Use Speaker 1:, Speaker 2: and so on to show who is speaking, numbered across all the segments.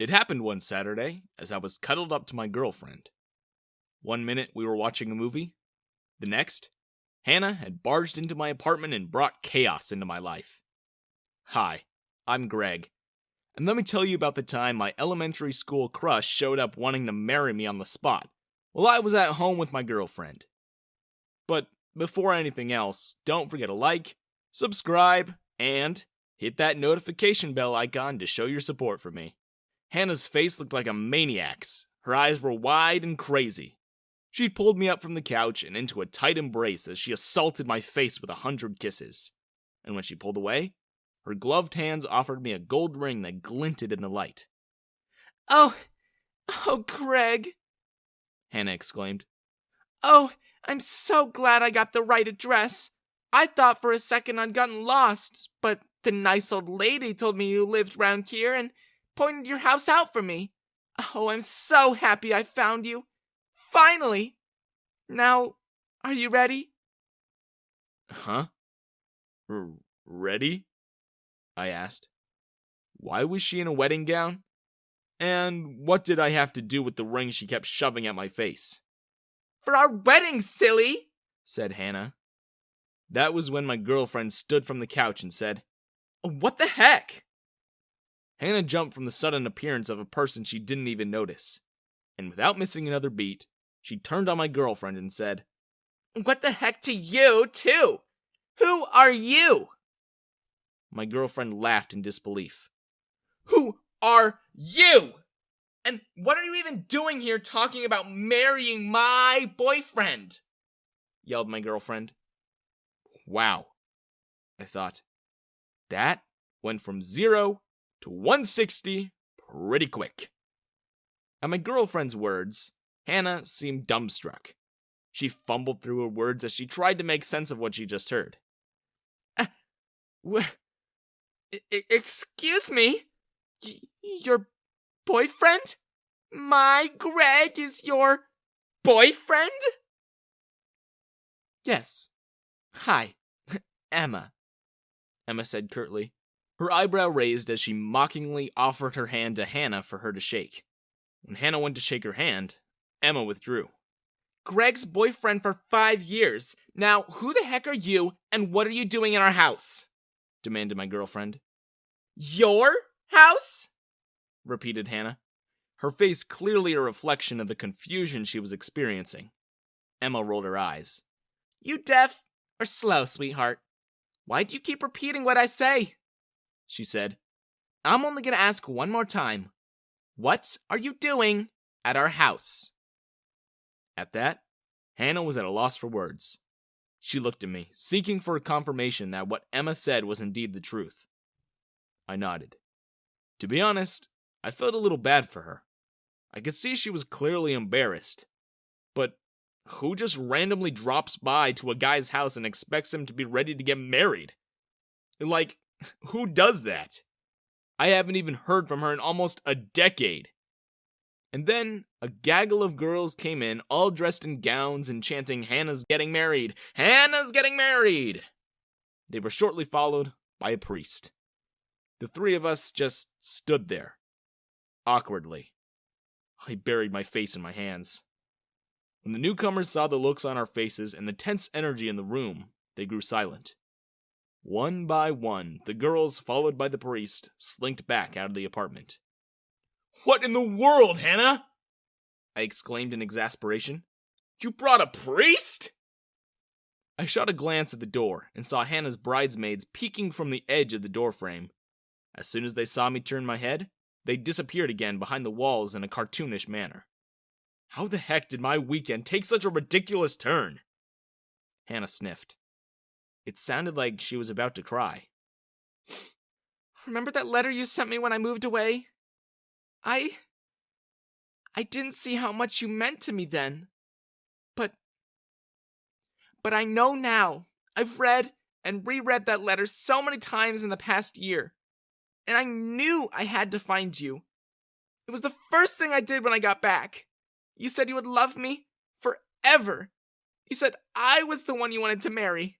Speaker 1: It happened one Saturday as I was cuddled up to my girlfriend. One minute we were watching a movie. The next, Hannah had barged into my apartment and brought chaos into my life. Hi, I'm Greg, and let me tell you about the time my elementary school crush showed up wanting to marry me on the spot while I was at home with my girlfriend. But before anything else, don't forget to like, subscribe, and hit that notification bell icon to show your support for me. Hannah's face looked like a maniac's. Her eyes were wide and crazy. She pulled me up from the couch and into a tight embrace as she assaulted my face with 100 kisses. And when she pulled away, her gloved hands offered me a gold ring that glinted in the light.
Speaker 2: Oh, Greg,
Speaker 1: Hannah exclaimed.
Speaker 2: Oh, I'm so glad I got the right address. I thought for a second I'd gotten lost, but the nice old lady told me you lived round here and pointed your house out for me. Oh, I'm so happy I found you. Finally! Now, are you ready?
Speaker 1: Huh? Ready? I asked. Why was she in a wedding gown? And what did I have to do with the ring she kept shoving at my face?
Speaker 2: For our wedding, silly,
Speaker 1: said Hannah. That was when my girlfriend stood from the couch and said,
Speaker 2: What the heck?
Speaker 1: Hannah jumped from the sudden appearance of a person she didn't even notice, and without missing another beat, she turned on my girlfriend and said,
Speaker 2: What the heck to you, too? Who are you?
Speaker 1: My girlfriend laughed in disbelief.
Speaker 2: Who are you? And what are you even doing here talking about marrying my boyfriend?
Speaker 1: Yelled my girlfriend. Wow, I thought. That went from 0 to 160 pretty quick. At my girlfriend's words, Hannah seemed dumbstruck. She fumbled through her words as she tried to make sense of what she just heard.
Speaker 2: Excuse me? Your boyfriend? My Greg is your boyfriend?
Speaker 1: Yes. Hi, Emma said curtly, her eyebrow raised as she mockingly offered her hand to Hannah for her to shake. When Hannah went to shake her hand, Emma withdrew.
Speaker 2: Greg's boyfriend for 5 years. Now, who the heck are you, and what are you doing in our house?
Speaker 1: Demanded my girlfriend.
Speaker 2: Your house?
Speaker 1: Repeated Hannah, her face clearly a reflection of the confusion she was experiencing. Emma rolled her eyes.
Speaker 2: You deaf or slow, sweetheart? Why do you keep repeating what I say? She said. I'm only gonna ask one more time. What are you doing at our house?
Speaker 1: At that, Hannah was at a loss for words. She looked at me, seeking for a confirmation that what Emma said was indeed the truth. I nodded. To be honest, I felt a little bad for her. I could see she was clearly embarrassed. But who just randomly drops by to a guy's house and expects him to be ready to get married? Like, who does that? I haven't even heard from her in almost a decade. And then a gaggle of girls came in, all dressed in gowns and chanting, Hannah's getting married! Hannah's getting married! They were shortly followed by a priest. The three of us just stood there, awkwardly. I buried my face in my hands. When the newcomers saw the looks on our faces and the tense energy in the room, they grew silent. One by one, the girls, followed by the priest, slinked back out of the apartment. What in the world, Hannah? I exclaimed in exasperation. You brought a priest? I shot a glance at the door and saw Hannah's bridesmaids peeking from the edge of the doorframe. As soon as they saw me turn my head, they disappeared again behind the walls in a cartoonish manner. How the heck did my weekend take such a ridiculous turn? Hannah sniffed. It sounded like she was about to cry.
Speaker 2: Remember that letter you sent me when I moved away? I didn't see how much you meant to me then. But I know now. I've read and reread that letter so many times in the past year. And I knew I had to find you. It was the first thing I did when I got back. You said you would love me forever. You said I was the one you wanted to marry.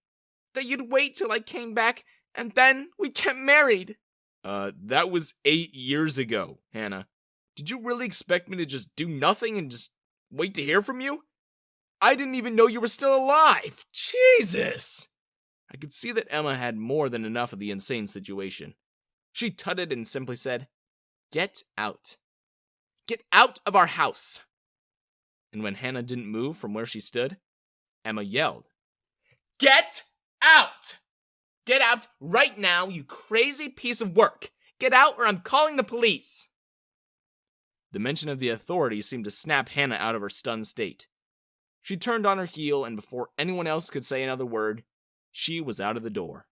Speaker 2: That you'd wait till I came back, and then we'd get married.
Speaker 1: That was 8 years ago, Hannah. Did you really expect me to just do nothing and just wait to hear from you? I didn't even know you were still alive! Jesus! I could see that Emma had more than enough of the insane situation. She tutted and simply said, "Get out. Get out of our house!" And when Hannah didn't move from where she stood, Emma yelled, "Get out! Get out right now, you crazy piece of work! Get out or I'm calling the police!" The mention of the authorities seemed to snap Hannah out of her stunned state. She turned on her heel, and before anyone else could say another word, she was out of the door.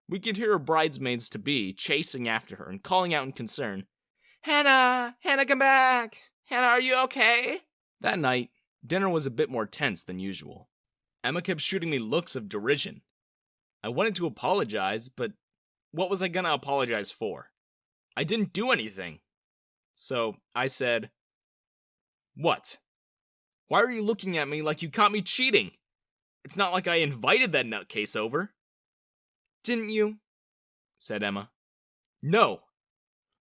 Speaker 1: We could hear her bridesmaids-to-be chasing after her and calling out in concern, "Hannah! Hannah, come back! Hannah, are you okay?" That night, dinner was a bit more tense than usual. Emma kept shooting me looks of derision. I wanted to apologize, but what was I gonna apologize for? I didn't do anything. So I said, "What? Why are you looking at me like you caught me cheating? It's not like I invited that nutcase over." "Didn't you?" said Emma. No,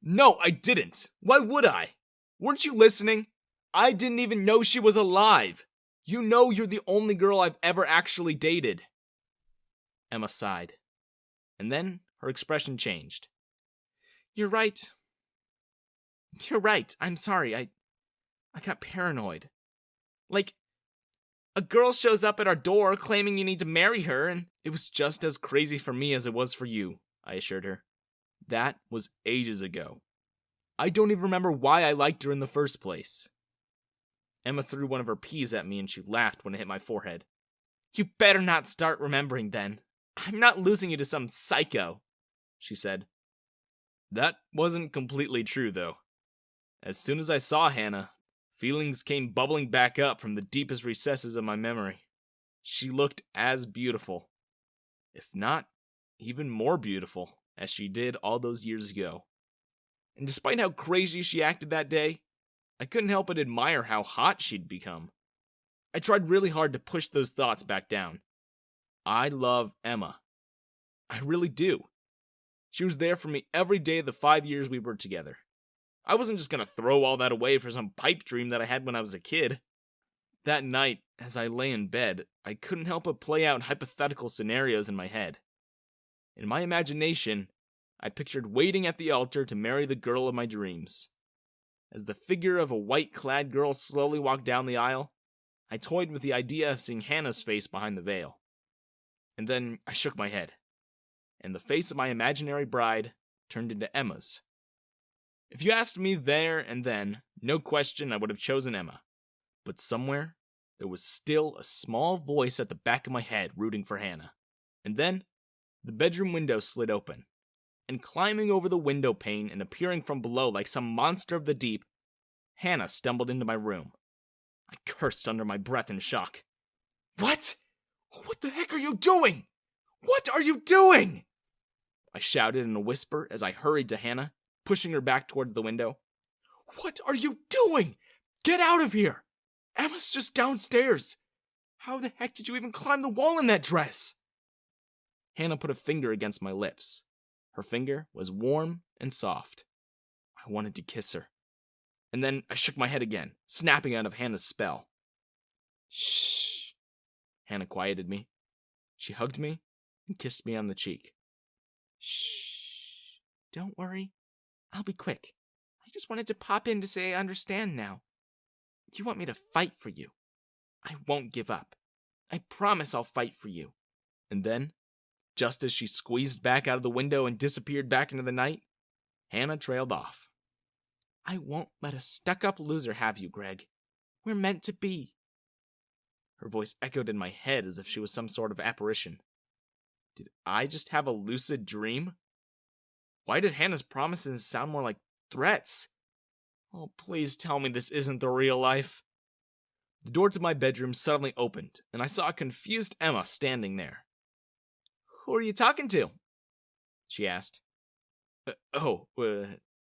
Speaker 1: I didn't. Why would I? Weren't you listening? I didn't even know she was alive. You know you're the only girl I've ever actually dated." Emma sighed, and then her expression changed. You're right. I'm sorry. I got paranoid. Like, a girl shows up at our door claiming you need to marry her, and it was just as crazy for me as it was for you," I assured her. "That was ages ago. I don't even remember why I liked her in the first place." Emma threw one of her peas at me and she laughed when it hit my forehead. "You better not start remembering then. I'm not losing you to some psycho," she said. That wasn't completely true, though. As soon as I saw Hannah, feelings came bubbling back up from the deepest recesses of my memory. She looked as beautiful, if not even more beautiful, as she did all those years ago. And despite how crazy she acted that day, I couldn't help but admire how hot she'd become. I tried really hard to push those thoughts back down. I love Emma. I really do. She was there for me every day of the 5 years we were together. I wasn't just gonna throw all that away for some pipe dream that I had when I was a kid. That night, as I lay in bed, I couldn't help but play out hypothetical scenarios in my head. In my imagination, I pictured waiting at the altar to marry the girl of my dreams. As the figure of a white-clad girl slowly walked down the aisle, I toyed with the idea of seeing Hannah's face behind the veil. And then I shook my head, and the face of my imaginary bride turned into Emma's. If you asked me there and then, no question I would have chosen Emma. But somewhere, there was still a small voice at the back of my head rooting for Hannah. And then, the bedroom window slid open, and climbing over the window pane and appearing from below like some monster of the deep, Hannah stumbled into my room. I cursed under my breath in shock. "What? What the heck are you doing? What are you doing?" I shouted in a whisper as I hurried to Hannah, pushing her back towards the window. "What are you doing? Get out of here! Emma's just downstairs. How the heck did you even climb the wall in that dress?" Hannah put a finger against my lips. Her finger was warm and soft. I wanted to kiss her. And then I shook my head again, snapping out of Hannah's spell. "Shh." Hannah quieted me. She hugged me and kissed me on the cheek. "Shh. Don't worry. I'll be quick. I just wanted to pop in to say I understand now. You want me to fight for you. I won't give up. I promise I'll fight for you." And then, just as she squeezed back out of the window and disappeared back into the night, Hannah trailed off. "I won't let a stuck-up loser have you, Greg. We're meant to be." Her voice echoed in my head as if she was some sort of apparition. Did I just have a lucid dream? Why did Hannah's promises sound more like threats? Oh, please tell me this isn't the real life. The door to my bedroom suddenly opened, and I saw a confused Emma standing there. "Who are you talking to?" she asked.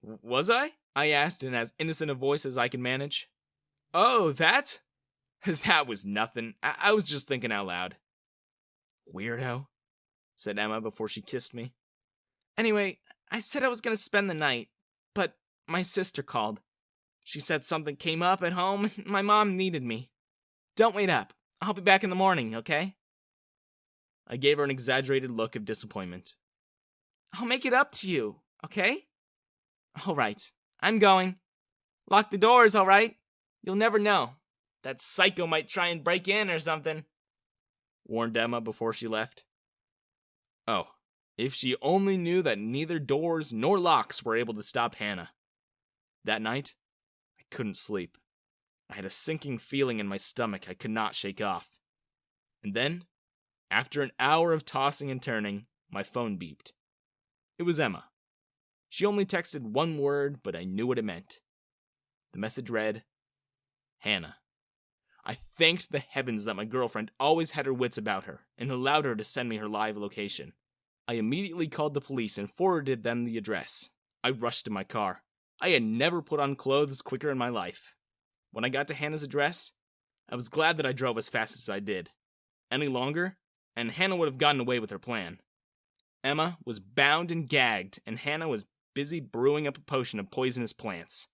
Speaker 1: Was I?" I asked in as innocent a voice as I could manage. "Oh, that? That was nothing. I was just thinking out loud." "Weirdo," said Emma before she kissed me. "Anyway, I said I was going to spend the night, but my sister called.
Speaker 2: She said something came up at home and my mom needed me. Don't wait up. I'll be back in the morning, okay?
Speaker 1: I gave her an exaggerated look of disappointment.
Speaker 2: I'll make it up to you, okay? All right, I'm going. Lock the doors, all right? You'll never know. That psycho might try and break in or something,
Speaker 1: warned Emma before she left. Oh, if she only knew that neither doors nor locks were able to stop Hannah. That night, I couldn't sleep. I had a sinking feeling in my stomach I could not shake off. And then, after an hour of tossing and turning, my phone beeped. It was Emma. She only texted one word, but I knew what it meant. The message read, Hannah. I thanked the heavens that my girlfriend always had her wits about her and allowed her to send me her live location. I immediately called the police and forwarded them the address. I rushed to my car. I had never put on clothes quicker in my life. When I got to Hannah's address, I was glad that I drove as fast as I did. Any longer, and Hannah would have gotten away with her plan. Emma was bound and gagged, and Hannah was busy brewing up a potion of poisonous plants.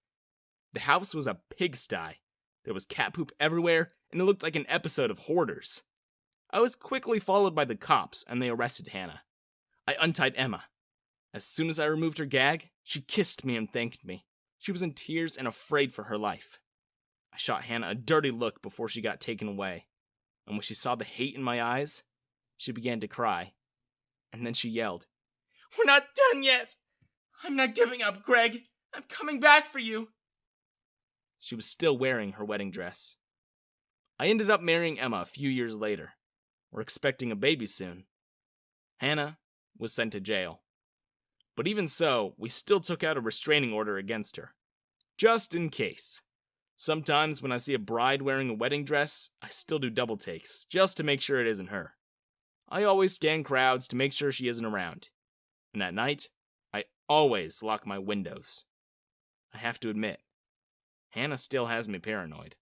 Speaker 1: The house was a pigsty. There was cat poop everywhere, and it looked like an episode of Hoarders. I was quickly followed by the cops, and they arrested Hannah. I untied Emma. As soon as I removed her gag, she kissed me and thanked me. She was in tears and afraid for her life. I shot Hannah a dirty look before she got taken away, and when she saw the hate in my eyes, she began to cry. And then she yelled,
Speaker 2: We're not done yet! I'm not giving up, Greg! I'm coming back for you!
Speaker 1: She was still wearing her wedding dress. I ended up marrying Emma a few years later. We're expecting a baby soon. Hannah was sent to jail. But even so, we still took out a restraining order against her. Just in case. Sometimes when I see a bride wearing a wedding dress, I still do double takes, just to make sure it isn't her. I always scan crowds to make sure she isn't around. And at night, I always lock my windows. I have to admit, Hannah still has me paranoid.